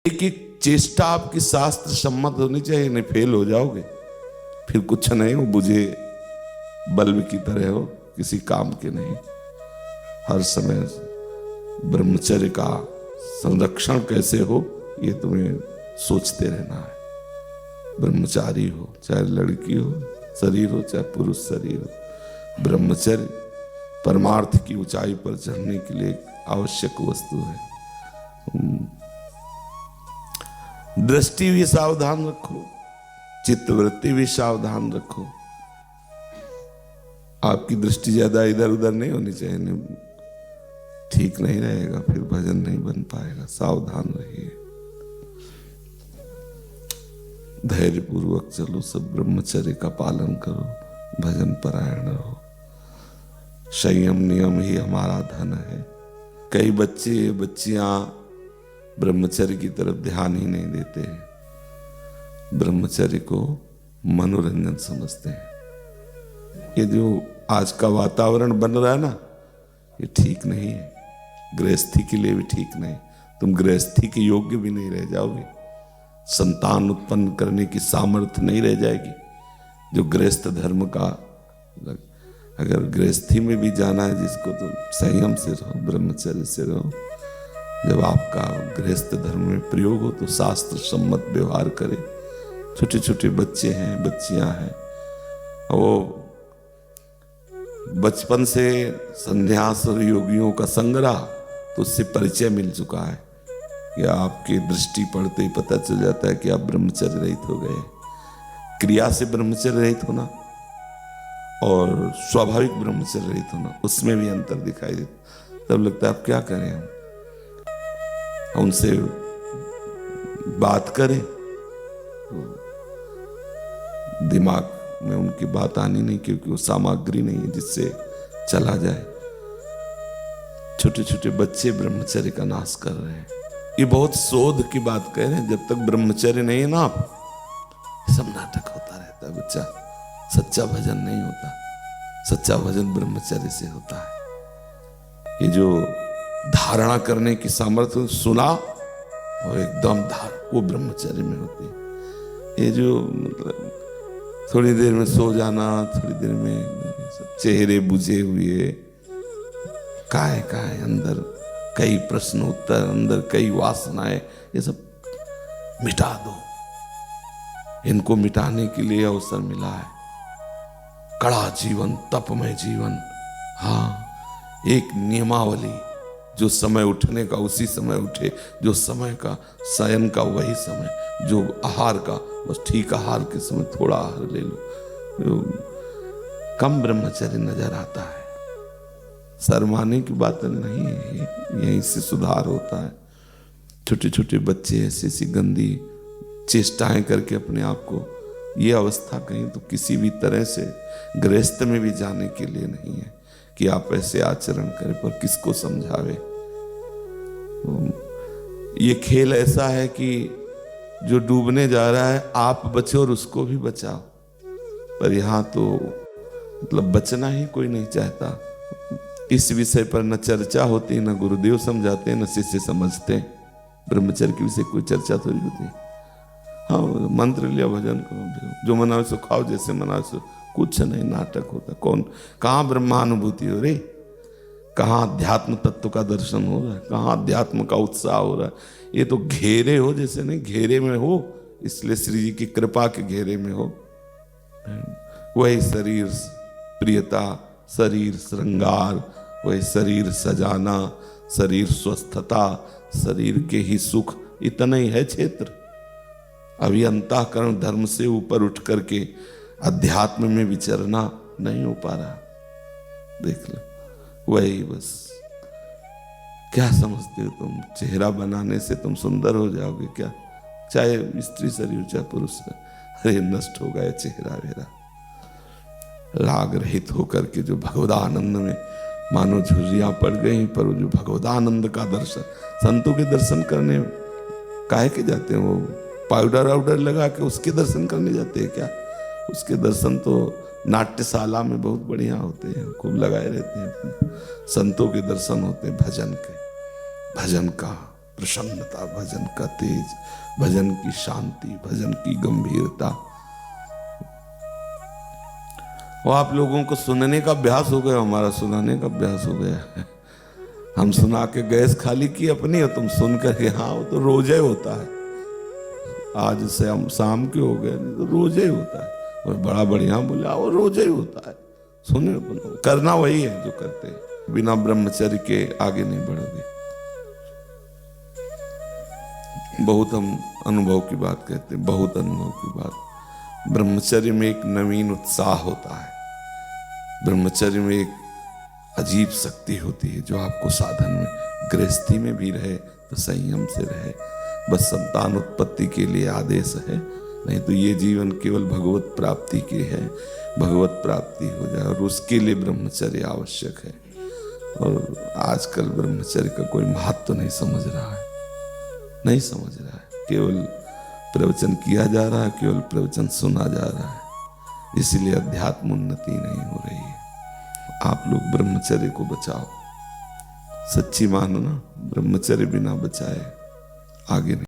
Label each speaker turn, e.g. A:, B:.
A: एक एक चेष्टा आपकी शास्त्र सम्मत होनी चाहिए, नहीं फेल हो जाओगे, फिर कुछ नहीं हो, बुझे बल्ब की तरह हो, किसी काम के नहीं। हर समय ब्रह्मचर्य का संरक्षण कैसे हो ये तुम्हें सोचते रहना है। ब्रह्मचारी हो, चाहे लड़की हो शरीर हो, चाहे पुरुष शरीर हो, ब्रह्मचर्य परमार्थ की ऊंचाई पर चढ़ने के लिए आवश्यक वस्तु है। दृष्टि भी सावधान रखो, चित्तवृत्ति भी सावधान रखो। आपकी दृष्टि ज्यादा इधर उधर नहीं होनी चाहिए, नहीं, ठीक नहीं रहेगा, फिर भजन नहीं बन पाएगा। सावधान रहिए, धैर्य पूर्वक चलो, सब ब्रह्मचर्य का पालन करो, भजन परायण रहो। संयम नियम ही हमारा धन है। कई बच्चे बच्चियां ब्रह्मचर्य की तरफ ध्यान ही नहीं देते हैं, ब्रह्मचर्य को मनोरंजन समझते हैं। ये जो आज का वातावरण बन रहा है ना, ये ठीक नहीं है, गृहस्थी के लिए भी ठीक नहीं। तुम गृहस्थी के योग्य भी नहीं रह जाओगे, संतान उत्पन्न करने की सामर्थ्य नहीं रह जाएगी। जो गृहस्थ धर्म का, अगर गृहस्थी में भी जाना है जिसको, तो संयम से रहो, ब्रह्मचर्य से रहो। जब आपका गृहस्थ धर्म में प्रयोग हो तो शास्त्र सम्मत व्यवहार करे। छोटे छोटे बच्चे हैं, बच्चियां हैं, वो बचपन से संन्यास और योगियों का संग्रह, तो उससे परिचय मिल चुका है। या आपकी दृष्टि पड़ते ही पता चल जाता है कि आप ब्रह्मचर्य रहित हो गए। क्रिया से ब्रह्मचर्य रहित होना और स्वाभाविक ब्रह्मचर्य रहित होना, उसमें भी अंतर दिखाई देता। तब लगता है आप क्या करें, हम उनसे बात करें तो दिमाग में उनकी बात आनी नहीं, क्योंकि वो सामग्री नहीं है जिससे चला जाए। छोटे छोटे बच्चे ब्रह्मचर्य का नाश कर रहे हैं। ये बहुत शोध की बात कह रहे हैं। जब तक ब्रह्मचर्य नहीं है ना, आप सब नाटक होता रहता है बच्चा, सच्चा भजन नहीं होता। सच्चा भजन ब्रह्मचर्य से होता है। ये जो धारणा करने की सामर्थ्य, सुना और एकदम वो ब्रह्मचर्य में होती है। ये जो मतलब थोड़ी देर में सो जाना, थोड़ी देर में चेहरे बुझे हुए, काहे अंदर कई प्रश्न उत्तर, अंदर कई वासनाएं, ये सब मिटा दो। इनको मिटाने के लिए अवसर मिला है। कड़ा जीवन, तपमय जीवन। हाँ, एक नियमावली, जो समय उठने का उसी समय उठे, जो समय का शयन का वही समय, जो आहार का बस ठीक आहार के समय थोड़ा आहार ले लो। कम ब्रह्मचर्य नजर आता है। शर्माने की बात नहीं है, यहीं से सुधार होता है। छोटे छोटे बच्चे ऐसी ऐसी गंदी चेष्टाएं करके अपने आप को, ये अवस्था कहीं तो किसी भी तरह से गृहस्थ में भी जाने के लिए नहीं है कि आप ऐसे आचरण करें, पर किसको समझावे। ये खेल ऐसा है कि जो डूबने जा रहा है, आप बचो और उसको भी बचाओ। पर यहां तो मतलब बचना ही कोई नहीं चाहता। इस विषय पर न चर्चा होती, न गुरुदेव समझाते, न शिष्य समझते। ब्रह्मचर्य के विषय कोई चर्चा थोड़ी होती। हाँ, मंत्र लिया, भजन करो, जो मनाओ सो खाओ, जैसे मनाओ सो, कुछ नहीं, नाटक होता। कौन, कहाँ ब्रह्मानुभूति हो रही, कहाँ अध्यात्म तत्व का दर्शन हो रहा है, कहाँ अध्यात्म का उत्साह हो रहा है। ये तो घेरे हो, जैसे नहीं घेरे में हो, इसलिए श्री जी की कृपा के घेरे में हो। वही शरीर प्रियता, शरीर श्रृंगार, वही शरीर सजाना, शरीर स्वस्थता, शरीर के ही सुख, इतना ही है क्षेत्र। अभी अंतःकरण धर्म से ऊपर उठ करके अध्यात्म में विचरना नहीं हो पा रहा। देख लो, वही बस। क्या समझते हो तुम, चेहरा बनाने से तुम सुंदर हो जाओगे क्या? चाहे स्त्री शरीर चाहे पुरुष, अरे नष्ट हो गया चेहरा मेरा। राग रहित होकर के जो भगवदानंद में मानो झुर्रियां पड़ गई, पर वो जो भगवदानंद का दर्शन, संतों के दर्शन करने काहे के जाते हैं? वो पाउडर वाउडर लगा के उसके दर्शन करने जाते हैं क्या? उसके दर्शन तो नाट्यशाला में बहुत बढ़िया होते हैं, खूब लगाए रहते हैं। संतों के दर्शन होते हैं भजन के, भजन का प्रसन्नता, भजन का तेज, भजन की शांति, भजन की गंभीरता। वो आप लोगों को सुनने का अभ्यास हो गया, हमारा सुनाने का अभ्यास हो गया है। हम सुना के गैस खाली की अपनी, और तुम सुन करके, हाँ वो तो रोजे होता है, आज से हम शाम के हो गए, नहीं तो रोजे ही होता है। और बड़ा बढ़िया बोला, वो रोजे ही होता है। सुने, करना वही है जो करते हैं। बिना ब्रह्मचर्य के आगे नहीं बढ़ोगे। बहुत हम अनुभव की बात कहते हैं, बहुत अनुभव की बात। ब्रह्मचर्य में एक नवीन उत्साह होता है, ब्रह्मचर्य में एक अजीब शक्ति होती है जो आपको साधन में, गृहस्थी में भी रहे तो संयम से रहे। बस संतान उत्पत्ति के लिए आदेश है, नहीं तो ये जीवन केवल भगवत प्राप्ति के है। भगवत प्राप्ति हो जाए और उसके लिए ब्रह्मचर्य आवश्यक है। और आजकल ब्रह्मचर्य का कोई महत्व नहीं समझ रहा है, नहीं समझ रहा है। केवल प्रवचन किया जा रहा है, केवल प्रवचन सुना जा रहा है, इसीलिए अध्यात्म उन्नति नहीं हो रही है। आप लोग ब्रह्मचर्य को बचाओ, सच्ची मानो ना, ब्रह्मचर्य बिना बचाए आगे नहीं।